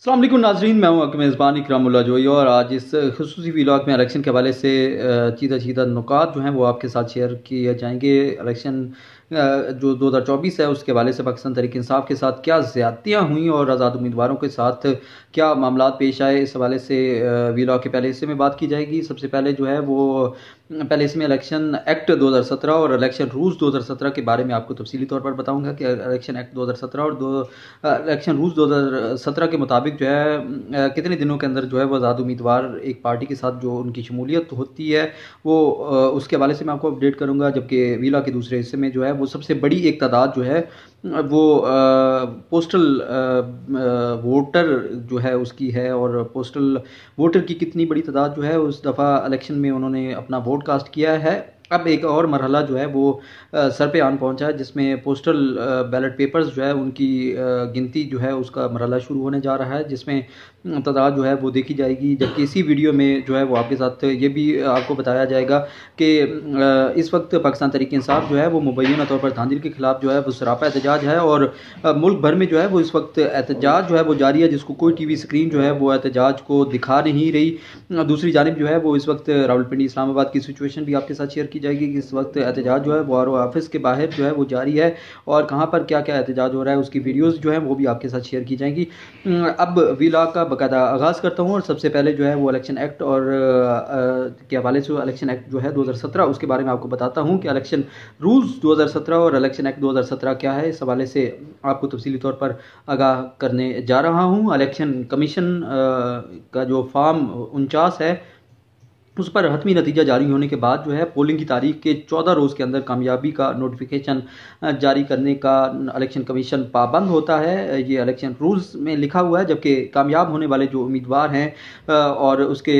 अस्सलाम वालेकुम नाज़रीन, मैं हूं आपके मेज़बान इकरामुल्लाह जोई और आज इस खुसूसी व्लॉग में इलेक्शन के हवाले से चीज़ा चीज़ा नुकात जो हैं वो आपके साथ शेयर किए जाएंगे। इलेक्शन जो 2024 है उसके हवाले से पाकिस्तान तहरीक इंसाफ के साथ क्या ज़्यादतियाँ हुई और आज़ाद उम्मीदवारों के साथ क्या मामला पेश आए, इस हवाले से व्लॉग के पहले हिस्से में बात की जाएगी। सबसे पहले जो है वो पहले इसमें इलेक्शन एक्ट 2017 और इलेक्शन रूल्स 2017 के बारे में आपको तफसीली तौर पर बताऊंगा कि इलेक्शन एक्ट 2017 और इलेक्शन रूल्स 2017 के मुताबिक जो है कितने दिनों के अंदर जो है वो आज़ाद उम्मीदवार एक पार्टी के साथ जो उनकी शमूलियत होती है वो उसके हवाले से मैं आपको अपडेट करूंगा। जबकि वीला के दूसरे हिस्से में जो है वो सबसे बड़ी एक तादाद जो है वो पोस्टल वोटर जो है उसकी है और पोस्टल वोटर की कितनी बड़ी तादाद जो है उस दफ़ा इलेक्शन में उन्होंने अपना वोट कास्ट किया है। अब एक और मरहला जो है वो सर पे आन पहुंचा है जिसमें पोस्टल बैलेट पेपर्स जो है उनकी गिनती जो है उसका मरहला शुरू होने जा रहा है, जिसमें तादाद जो है वो देखी जाएगी। जबकि इसी वीडियो में जो है वो आपके साथ ये भी आपको बताया जाएगा कि इस वक्त पाकिस्तान तहरीक इंसाफ जो है वो मुबैना तौर पर धांधली के खिलाफ जो है वो सरापा एहतजाज है और मुल्क भर में जो है वो इस वक्त एहतजाज जो है वो जारी है, जिसको कोई टीवी स्क्रीन जो है वो एहतजाज को दिखा नहीं रही। दूसरी जानिब जो है वो इस वक्त रावलपिंडी इस्लामाबाद की सिचुएशन भी आपके साथ शेयर की जाएगी कि इस वक्त एहतजाज जो है वो आर ऑफिस के बाहर जो है वो जारी है और कहाँ पर क्या क्या एहतजाज हो रहा है उसकी वीडियोज़ जो है वो भी आपके साथ शेयर की जाएंगी। अब वीला का बाकायदा आगाज़ करता हूँ और सबसे पहले जो है वो इलेक्शन एक्ट और के हवाले से इलेक्शन एक्ट जो है 2017 उसके बारे में आपको बताता हूँ कि इलेक्शन रूल्स 2017 और इलेक्शन एक्ट 2017 क्या है। इस हवाले से आपको तफसीली तौर पर आगाह करने जा रहा हूँ। इलेक्शन कमीशन का जो फॉर्म 49 है उस पर हतमी नतीजा जारी होने के बाद जो है पोलिंग की तारीख के 14 रोज़ के अंदर कामयाबी का नोटिफिकेशन जारी करने का इलेक्शन कमीशन पाबंद होता है। ये इलेक्शन रूल्स में लिखा हुआ है। जबकि कामयाब होने वाले जो उम्मीदवार हैं और उसके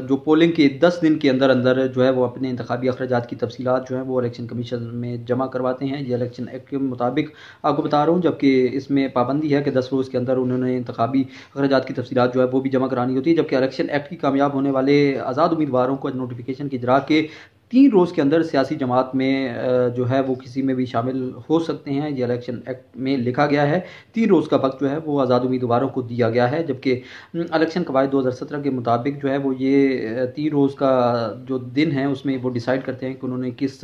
जो पोलिंग के 10 दिन के अंदर अंदर जो है वो अपने इंतखाबी अखराजात की तफसीलात जो है वो इलेक्शन कमीशन में जमा करवाते हैं। ये इलेक्शन एक्ट के मुताबिक आपको बता रहा हूँ। जबकि इसमें पाबंदी है कि 10 रोज़ के अंदर उन्होंने इंतखाबी अखराजात की तफसीलात जो है वो भी जमा करानी होती है। जबकि इलेक्शन एक्ट की कामयाब होने वाले आज़ाद उम्मीदवारों को नोटिफिकेशन की इजरा के 3 रोज़ के अंदर सियासी जमात में जो है वो किसी में भी शामिल हो सकते हैं। ये इलेक्शन एक्ट में लिखा गया है। 3 रोज़ का वक्त जो है वो आज़ाद उम्मीदवारों को दिया गया है। जबकि इलेक्शन कवायद 2017 के मुताबिक जो है वो ये 3 रोज़ का जो दिन है उसमें वो डिसाइड करते हैं कि उन्होंने किस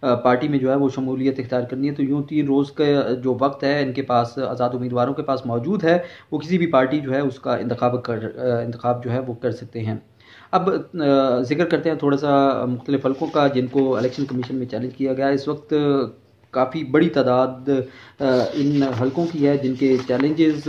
पार्टी में जो है वो शमूलियत इख्तियार करनी है। तो यूँ 3 रोज़ का जो वक्त है इनके पास आज़ाद उम्मीदवारों के पास मौजूद है, वो किसी भी पार्टी जो है उसका इंतखाब जो है वो कर सकते हैं। अब जिक्र करते हैं थोड़ा सा मुख्तलिफ हल्कों का जिनको इलेक्शन कमीशन में चैलेंज किया गया है। इस वक्त काफ़ी बड़ी तादाद इन हलकों की है जिनके चैलेंजेस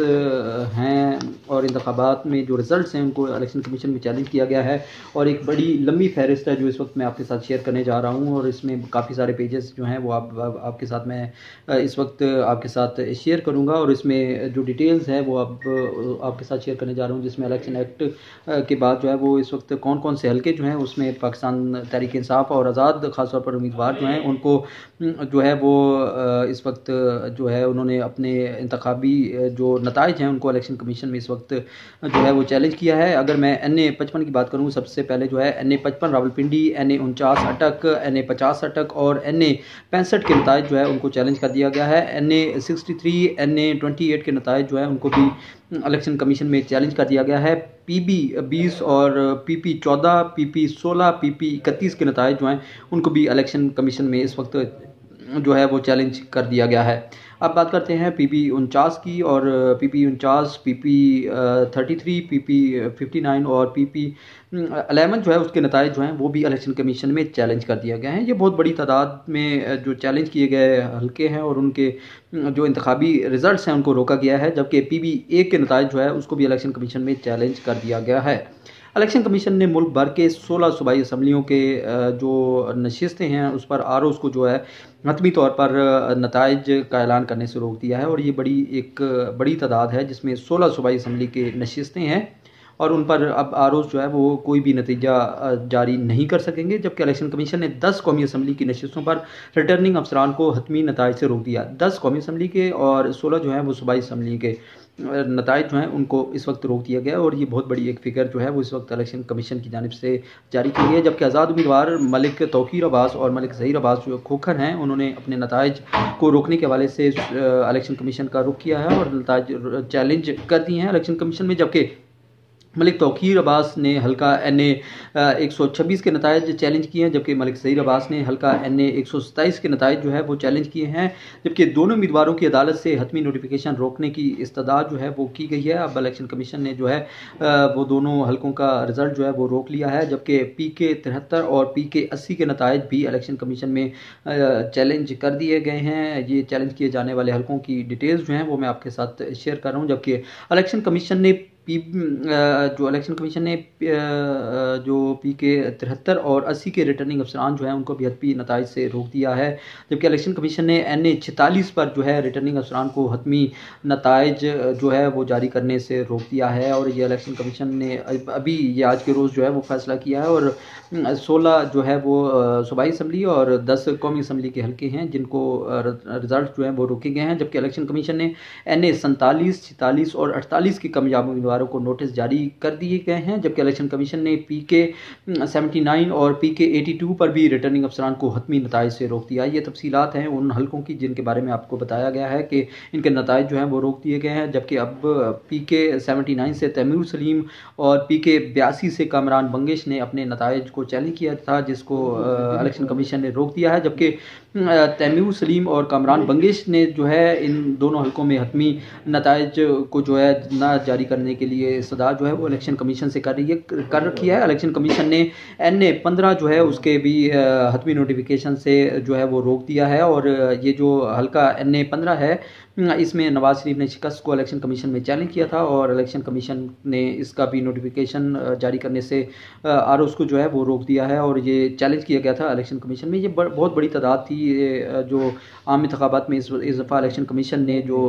हैं और इंतखाबात में जो रिज़ल्ट्स हैं उनको इलेक्शन कमीशन में चैलेंज किया गया है। और एक बड़ी लंबी फहरिस्त है जो इस वक्त मैं आपके साथ शेयर करने जा रहा हूँ और इसमें काफ़ी सारे पेजेस जो हैं वो आपके साथ मैं इस वक्त आपके साथ शेयर करूँगा और इसमें जो डिटेल्स है वो आपके साथ शेयर करने जा रहा हूँ, जिसमें इलेक्शन एक्ट के बाद जो है वो इस वक्त कौन कौन से हल्के जो हैं उसमें पाकिस्तान तहरीक इंसाफ और आज़ाद ख़ासतौर पर उम्मीदवार जो हैं उनको जो है वो इस वक्त जो है उन्होंने अपने इंतखाबी जो नताइज हैं उनको इलेक्शन कमीशन में इस वक्त जो है वो चैलेंज किया है। अगर मैं NA-55 की बात करूँ, सबसे पहले जो है NA-55 रावलपिंडी, NA-49 अटक, NA-50 अटक और NA-65 के नताइज जो है उनको चैलेंज कर दिया गया है। NA-63, NA-28 के नताइज जो है उनको भी इलेक्शन कमीशन में चैलेंज कर दिया गया है। PB-20 और PP-14, PP-16, PP-31 के नताइज जो हैं उनको भी इलेक्शन कमीशन में इस वक्त जो है वो चैलेंज कर दिया गया है। अब बात करते हैं PP-49 की और PP-49, PP-33, PP-59 और PP-11 जो है उसके नताइज जो हैं वो भी इलेक्शन कमीशन में चैलेंज कर दिया गया है। ये बहुत बड़ी तादाद में जो चैलेंज किए गए हल्के हैं और उनके जो इंतखाबी रिजल्ट्स हैं उनको रोका गया है। जबकि PB-1 के नताइज जो है उसको भी इलेक्शन कमीशन में चैलेंज कर दिया गया है। इलेक्शन कमीशन ने मुल्क भर के 16 सूबाई असम्बलियों के जो नशिस्तें हैं उस पर ROs को जो है हतमी तौर पर नताइज का ऐलान करने से रोक दिया है और ये बड़ी तादाद है जिसमें 16 सूबाई असम्बली के नशिस्तें हैं और उन पर अब आरोज जो है वो कोई भी नतीजा जारी नहीं कर सकेंगे, जबकि इलेक्शन कमीशन ने 10 कौमी असम्बली की नशिस्तों पर रिटर्निंग अफसरान को हतमी नताइज से रोक दिया। 10 कौमी असम्बली के और 16 जो हैं वो सूबाई असम्बली के नताइज जो हैं उनको इस वक्त रोक दिया गया, और ये बहुत बड़ी एक फ़िगर जो है वो इस वक्त इलेक्शन कमीशन की जानिब से जारी की गई है। जबकि आज़ाद उम्मीदवार मलिक तौकीर अब्बास और मलिक ज़हीर अब्बास जो खोखर हैं, उन्होंने अपने नताइज को रोकने के हवाले से इलेक्शन कमीशन का रुख किया है और नताइज चैलेंज कर दिए हैं इलेक्शन कमीशन में। जबकि मलिक तौकीर अब्बास ने हल्का NA 126 के नताइज चैलेंज किए हैं, जबकि मलिक ज़हीर अब्बास ने हल्का NA 127 के नताइज जो है वो चैलेंज किए हैं। जबकि दोनों उम्मीदवारों की अदालत से हतमी नोटिफिकेशन रोकने की इस्तदा जो है वो की गई है। अब इलेक्शन कमीशन ने जो है वो दोनों हल्कों का रिज़ल्ट जो है वो रोक लिया है, जबकि PK 73 और PK 80 के नताइज भी इलेक्शन कमीशन में चैलेंज कर दिए गए हैं। ये चैलेंज किए जाने वाले हल्कों की डिटेल्स जो हैं वो मैं आपके साथ शेयर कर रहा हूँ। जबकि इलेक्शन कमीशन ने जो इलेक्शन कमीशन ने जो PK 73 और 80 के रिटर्निंग अफसरान जो हैं उनको भी हतमी नताइज से रोक दिया है। जबकि इलेक्शन कमीशन ने NA 46 पर जो है रिटर्निंग अफसरान को हतमी नताइज जो है वो जारी करने से रोक दिया है, और ये इलेक्शन कमीशन ने अभी ये आज के रोज़ जो है वो फैसला किया है। और 16 जो है वो सूबाई असम्बली और 10 कौमी असम्बली के हल्के हैं जिनको रिजल्ट जो है वो रोके गए हैं। जबकि इलेक्शन कमीशन ने NA 47, 46 और 48 की कामयाब उम्मीदवारों को नोटिस जारी कर दिए गए हैं। जबकि इलेक्शन कमीशन ने PK 79 और PK 82 पर भी रिटर्निंग अफसरान को हतमी नताइज से रोक दिया। ये तफसीलात हैं उन हल्कों की जिनके बारे में आपको बताया गया है कि इनके नताइज जो हैं वो रोक दिए गए हैं। जबकि अब PK 79 से तैमूर सलीम और PK 82 से कामरान बंगेश ने अपने नताइज को चैलेंज किया था, जिसको इलेक्शन कमीशन ने रोक दिया है। जबकि तैमूर सलीम और कामरान बंगेश ने जो है इन दोनों हल्कों में हतमी नताइज को जो है ना जारी करने के लिए सदा जो है वो इलेक्शन कमीशन से कर रखी है। इलेक्शन कमीशन ने NA 15 जो है उसके भी हतमी नोटिफिकेशन से जो है वो रोक दिया है। और ये जो हल्का NA 15 है इसमें नवाज शरीफ ने शिकस्त को इलेक्शन कमीशन में चैलेंज किया था, और इलेक्शन कमीशन ने इसका भी नोटिफिकेशन जारी करने से आरोज को जो है वो रोक दिया है, और ये चैलेंज किया गया था इलेक्शन कमीशन में। ये बहुत बड़ी तादाद थी जो आम इंतखाबात में इस दफ़ा इलेक्शन कमीशन ने जो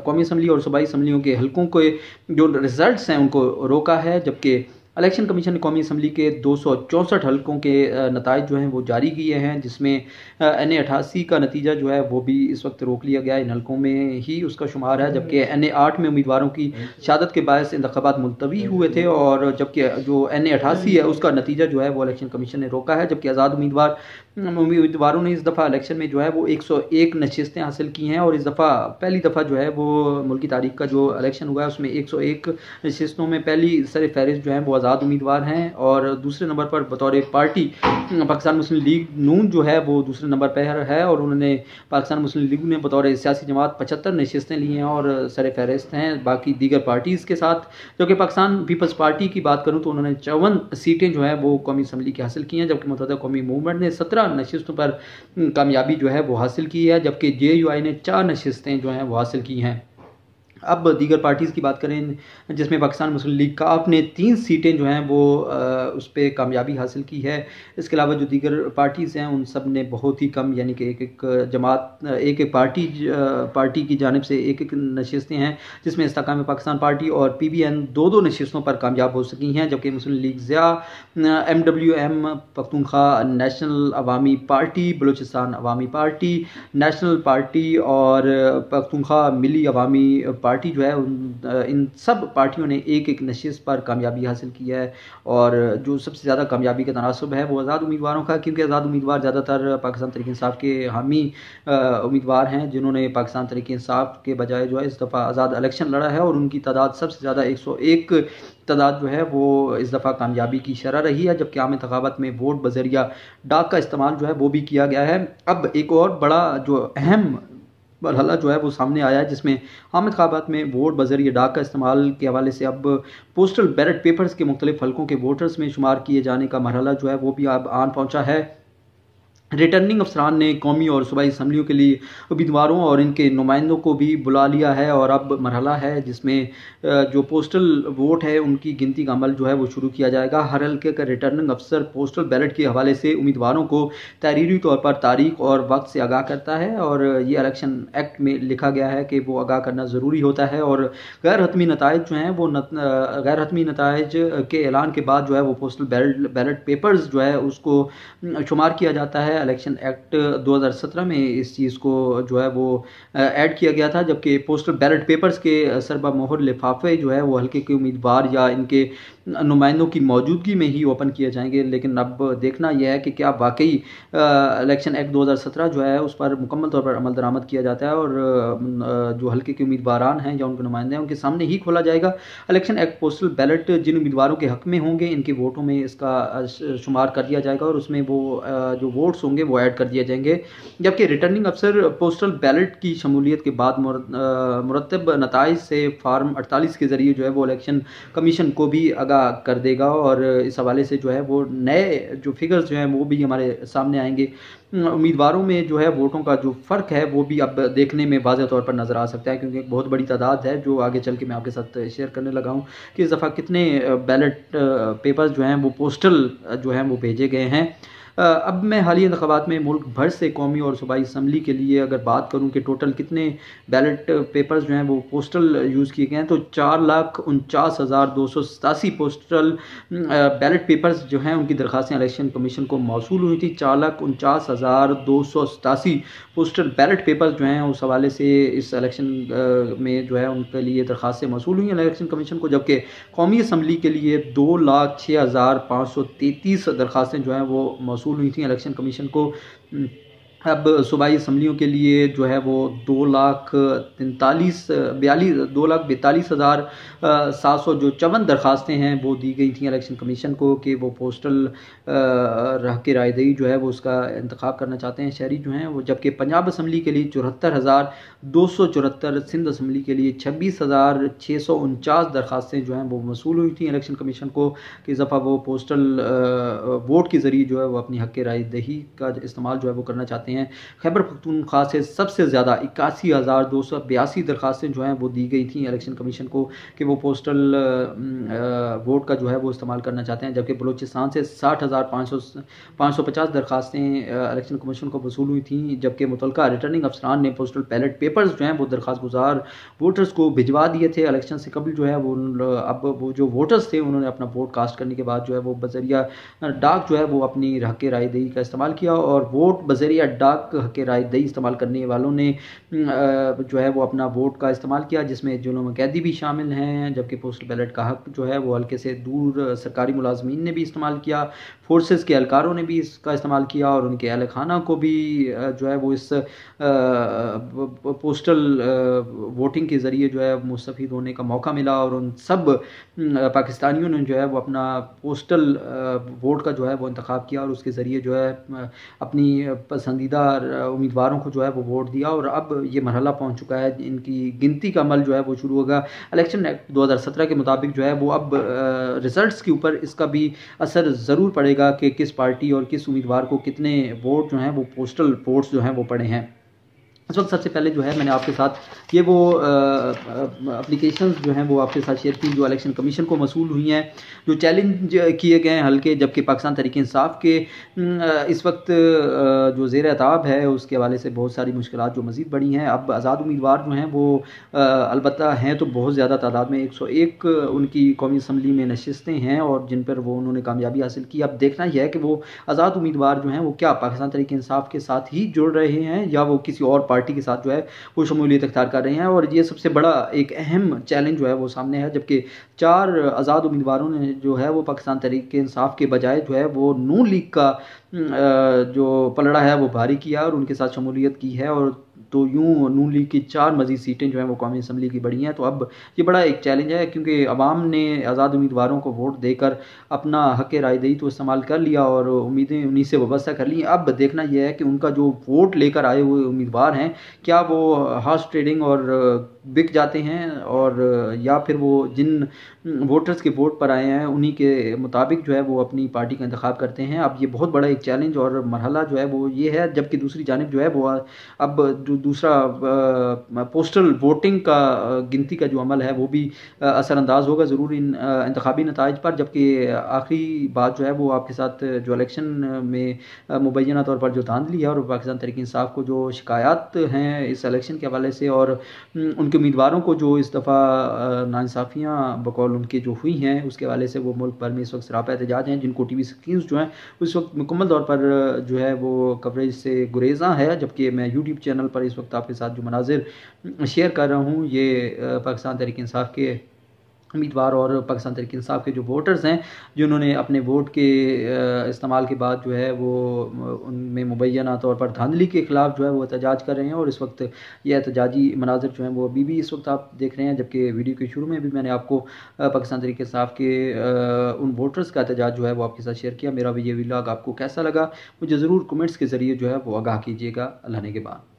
कौमी असम्बली और सूबाई असम्बलियों के हल्कों के जो रिजल्ट्स हैं उनको रोका है। जबकि इलेक्शन कमीशन ने कौमी असम्बली के 264 हल्कों के नताइज जो हैं वो जारी किए हैं, जिसमें NA 88 का नतीजा जो है वो भी इस वक्त रोक लिया गया, इन हल्कों में ही उसका शुमार है। जबकि NA 8 में उम्मीदवारों की शहादत के बायस इंतखाबात मुलतवी हुए थे, और जबकि जो NA 88 है उसका नतीजा जो है वो इलेक्शन कमीशन ने रोका है। जबकि आज़ाद उम्मीदवारों ने इस दफ़ा इलेक्शन में जो है वो 101 नशिस्तें हासिल की हैं, और इस दफ़ा पहली दफ़ा जो है वो मुल्क की तारीख का जो इलेक्शन हुआ है उसमें 101 नशिस्तों में पहली सर फहरिस्त जो है वो आज़ाद उम्मीदवार हैं, और दूसरे नंबर पर बतौर पार्टी पाकिस्तान मुस्लिम लीग नून जो है वो दूसरे नंबर पर है, और उन्होंने पाकिस्तान मुस्लिम लीग ने बतौर सियासी जमात 75 नशिस्तें ली हैं और सर फहरिस्त हैं बाकी दीगर पार्टीज़ के साथ। जो कि पाकिस्तान पीपल्स पार्टी की बात करूँ तो उन्होंने 54 सीटें जो है वो कौमी असम्बली की हासिल की हैं, जबकि मुत्तहदा कौमी मूवमेंट ने 17 नशिस्तों पर कामयाबी जो है वो हासिल की है, जबकि JUI ने 4 नशिस्तें जो हैं वो हासिल की हैं। अब दीगर पार्टीज़ की बात करें जिसमें पाकिस्तान मुस्लिम लीग काफ ने 3 सीटें जो हैं वो उस पर कामयाबी हासिल की है। इसके अलावा जो दीगर पार्टीज़ हैं उन सब ने बहुत ही कम, यानी कि एक जमात एक पार्टी की जानिब से एक नशिस्तें हैं, जिसमें इस्तेकाम पाकिस्तान पार्टी और PBN 2 नशिस्तों पर कामयाब हो सकी हैं। जबकि Muslim League Zia, MWM Pakhtunkhwa National Awami Party, Balochistan Awami Party, National Party और पख्तूनख्वा मिली अवामी पार्टी जो है इन सब पार्टियों ने एक एक नशिस्त पर कामयाबी हासिल की है। और जो सबसे ज़्यादा कामयाबी का तनासब है वो आज़ाद उम्मीदवारों का, क्योंकि आज़ाद उम्मीदवार ज़्यादातर पाकिस्तान तहरीक इंसाफ के हामी उम्मीदवार हैं, जिन्होंने पाकिस्तान तहरीक इंसाफ के बजाय जो है इस दफ़ा आज़ाद इलेक्शन लड़ा है, और उनकी तादाद सबसे ज़्यादा 101 तादाद जो है वो इस दफ़ा कामयाबी की शरह रही है। जबकि आम इंतखाबात में वोट बजरिया डाक का इस्तेमाल जो है वो भी किया गया है। अब एक और बड़ा जो अहम मरहला जो है वो सामने आया है, जिसमें आम इंतखाबात में वोट बजरिया डाक का इस्तेमाल के हवाले से अब पोस्टल बैलेट पेपर्स के मुख्तलिफ हल्कों के वोटर्स में शुमार किए जाने का मरहला जो है वो भी अब आन पहुंचा है। रिटर्निंग अफसरान ने कौमी और सूबाई असम्बलियों के लिए उम्मीदवारों और इनके नुमाइंदों को भी बुला लिया है और अब मरहला है जिसमें जो पोस्टल वोट है उनकी गिनती का अमल जो है वो शुरू किया जाएगा। हर हल्के का रिटर्निंग अफसर पोस्टल बैलेट के हवाले से उम्मीदवारों को तहरीरी तौर पर तारीख और वक्त से आगाह करता है और ये इलेक्शन एक्ट में लिखा गया है कि वो आगाह करना ज़रूरी होता है और गैर हतमी नताइज जो हैं वो गैर हतमी नताइज के ऐलान के बाद जो है वो पोस्टल बैलेट पेपर्स जो है उसको शुमार किया जाता है। इलेक्शन एक्ट 2017 में इस चीज़ को जो है वो ऐड किया गया था, जबकि पोस्टल बैलेट पेपर्स के सरबा मोहर लिफाफे जो है वो हल्के के उम्मीदवार या इनके नुमाइंदों की मौजूदगी में ही ओपन किए जाएंगे। लेकिन अब देखना यह है कि क्या वाकई इलेक्शन एक्ट 2017 जो है उस पर मुकम्मल तौर पर अमल दरामद किया जाता है और जो हल्के के उम्मीदवारान हैं या उनके नुमाइंदे हैं उनके सामने ही खोला जाएगा। इलेक्शन एक्ट पोस्टल बैलेट जिन उम्मीदवारों के हक में होंगे इनके वोटों में इसका शुमार कर दिया जाएगा और उसमें वो जो वोट्स होंगे वो ऐड कर दिए जाएंगे। जबकि रिटर्निंग अफसर पोस्टल बैलेट की शमूलियत के बाद मुरतब नताइज से फार्म 48 के ज़रिए जो है वो इलेक्शन कमीशन को भी आगाह कर देगा और इस हवाले से जो है वो नए जो फिगर्स जो हैं वो भी हमारे सामने आएंगे। उम्मीदवारों में जो है वोटों का जो फ़र्क है वो भी अब देखने में वाज़ेह तौर पर नज़र आ सकता है, क्योंकि एक बहुत बड़ी तादाद है जो आगे चल के मैं आपके साथ शेयर करने लगा हूँ कि इस दफ़ा कितने बैलेट पेपर्स जो हैं वो पोस्टल जो हैं वो भेजे गए हैं। अब मैं हालिया इंतखाबात में मुल्क भर से कौमी और सूबाई असम्बली के लिए अगर बात करूं कि टोटल कितने बैलेट पेपर्स जो हैं वो पोस्टल यूज़ किए गए हैं तो 4,49,287 पोस्टल बैलेट पेपर्स जो हैं उनकी दरख्वास्तें इलेक्शन कमीशन को मौसूल हुई थी। 4,49,287 पोस्टल बैलेट पेपर्स जो हैं उस हवाले से इस इलेक्शन में जो है उनके लिए दरख्वास्तें मौसूल हुई हैं इलेक्शन कमीशन को, जबकि कौमी असम्बली के लिए 2,06,533 दरख्वास्तें जो हैं वो मौसूल हुई थी इलेक्शन कमीशन को। अब सूबाई असम्बलियों के लिए जो है वो 2,42,700 जो 54 दरख्वास्तें हैं वो दी गई थी इलेक्शन कमीशन को कि वो पोस्टल रह के रायदही जो है वो उसका इंतखाब करना चाहते हैं शहरी जो हैं वो। जबकि पंजाब असम्बली के लिए 74,274, सिंध असम्बली के लिए 26,649 दरख्वास्तें जो हैं वो मौसूल हुई थी इलेक्शन कमीशन को कि इस दफ़ा वो पोस्टल वोट के ज़रिए जो है वो अपनी हक़ रायदही का इस्तेमाल जो है वो करना चाहते हैं। खैबर पख्तूनख्वा से सबसे ज़्यादा 81,282 दरख्वास्तें जो हैं वो दी गई थी इलेक्शन कमीशन को कि वो पोस्टल वोट का जो है वो इस्तेमाल करना चाहते हैं। जबकि बलूचिस्तान से 60,550 दरख्वास्तें इलेक्शन कमीशन को वसूल हुई थी, जबकि मुतलका रिटर्निंग अफसरान ने पोस्टल बैलेट पेपर्स जो हैं वो दरख्वास्त गुजार वोटर्स को भिजवा दिए थे इलेक्शन से कबल जो है वो। अब वो जो वोटर्स थे उन्होंने अपना वोट कास्ट करने के बाद जो है वो बजरिया डाक जो है वो अपनी हक़ रायदही का इस्तेमाल किया और वोट बजरिया डाक हक़ रायदही इस्तेमाल करने वालों ने जो है वो अपना वोट का इस्तेमाल किया, जिसमें जुल्म कैदी भी शामिल हैं। जबकि पोस्टल बैलेट का हक़ जो है वो हल्के से दूर सरकारी मुलाजमीन ने भी इस्तेमाल किया, फोर्सेस के एहलकारों ने भी इसका इस्तेमाल किया और उनके अहल खाना को भी जो है वो इस पोस्टल वोटिंग के ज़रिए जो है मुस्तफ़ीद होने का मौका मिला और उन सब पाकिस्तानियों ने जो है वो अपना पोस्टल वोट का जो है वो इंतखाब किया और उसके ज़रिए जो है अपनी पसंदीदा उम्मीदवारों को जो है वो वोट दिया। और अब ये मरहला पहुंच चुका है, इनकी गिनती का अमल जो है वो शुरू होगा। इलेक्शन एक्ट 2017 के मुताबिक जो है वो अब रिजल्ट्स के ऊपर इसका भी असर ज़रूर पड़ेगा कि किस पार्टी और किस उम्मीदवार को कितने वोट जो हैं वो पोस्टल वोट्स जो हैं वो पड़े हैं। इस वक्त सबसे पहले जो है मैंने आपके साथ ये वो एप्लीकेशंस जो हैं वो आपके साथ शेयर की जो इलेक्शन कमीशन को मसूल हुई हैं, जो चैलेंज किए गए हैं हल्के। जबकि पाकिस्तान तहरीक इंसाफ के इस वक्त जो ज़ेर अताब है उसके हवाले से बहुत सारी मुश्किलात जो मज़ीद बढ़ी हैं। अब आज़ाद उम्मीदवार जो हैं वो अलबत्ता हैं तो बहुत ज़्यादा तादाद में 101 उनकी कौमी असम्बली में नशिस्तें हैं और जिन पर वो उन्होंने कामयाबी हासिल की। अब देखना यह है कि वो आज़ाद उम्मीदवार जो हैं वो क्या पाकिस्तान तहरीक इंसाफ के साथ ही जुड़ रहे हैं या वो किसी और पार्टी के साथ जो है वो शमूलियत इख्तियार कर रहे हैं, और ये सबसे बड़ा एक अहम चैलेंज जो है वो सामने है। जबकि 4 आज़ाद उम्मीदवारों ने जो है वो पाकिस्तान तहरीक इंसाफ के बजाय जो है वो नून लीग का जो पलड़ा है वो भारी किया और उनके साथ शमूलियत की है, और तो यूँ नून लीग की 4 मज़ीद सीटें जो हैं वो कौमी असम्बली की बढ़ी हैं। तो अब ये बड़ा एक चैलेंज है क्योंकि अवाम ने आज़ाद उम्मीदवारों को वोट देकर अपना हक़ रायदही तो इस्तेमाल कर लिया और उम्मीदें उन्हीं से वाबस्ता कर ली। अब देखना यह है कि उनका जो वोट लेकर आए हुए उम्मीदवार हैं क्या वो हॉर्स ट्रेडिंग और बिक जाते हैं, और या फिर वो जिन वोटर्स के वोट पर आए हैं उन्हीं के मुताबिक जो है वो अपनी पार्टी का इंतखाब करते हैं। अब ये बहुत बड़ा एक चैलेंज और मरहला जो है वो ये है, जबकि दूसरी जानिब जो है वो अब जो दूसरा पोस्टल वोटिंग का गिनती का जो अमल है वो भी असरअंदाज होगा ज़रूर इन इंतखाबी नताइज पर। जबकि आखिरी बात जो है वो आपके साथ जो इलेक्शन में मुबैना तौर पर जो धांधली है और पाकिस्तान तहरीक इंसाफ को जो शिकायत हैं इस इलेक्शन के हवाले से, और उनके उम्मीदवारों को जो इस दफ़ा नाइंसाफ़ियाँ बकौल उनकी जो हुई हैं उसके हवाले से वो मुल्क भर में इस वक्त सरापा एहतजाज हैं, जिनको टीवी स्क्रीन्स जो हैं उस वक्त मुकम्मल तौर पर जो है वो कवरेज से गुरेज़ां है। जबकि मैं यूट्यूब चैनल पर इस वक्त आपके साथ जो मनाजिर शेयर कर रहा हूँ ये पाकिस्तान तहरीक इंसाफ के उम्मीदवार और पाकिस्तान तहरीक इंसाफ के जो वोटर्स हैं जिन्होंने अपने वोट के इस्तेमाल के बाद जो है वो उनमें मुबैना तौर पर धांधली के ख़िलाफ़ जो है वो एहतजाज कर रहे हैं, और इस वक्त ये एहतजाजी मनाजिर जो हैं वो अभी भी इस वक्त आप देख रहे हैं। जबकि वीडियो के शुरू में भी मैंने आपको पाकिस्तान तहरीक इंसाफ के उन वोटर्स का एहतजाज जो है वो आपके साथ शेयर किया। मेरा भी ये व्लॉग आपको कैसा लगा मुझे ज़रूर कमेंट्स के ज़रिए जो है वो आगाह कीजिएगा। अल्लाह ने के बाद।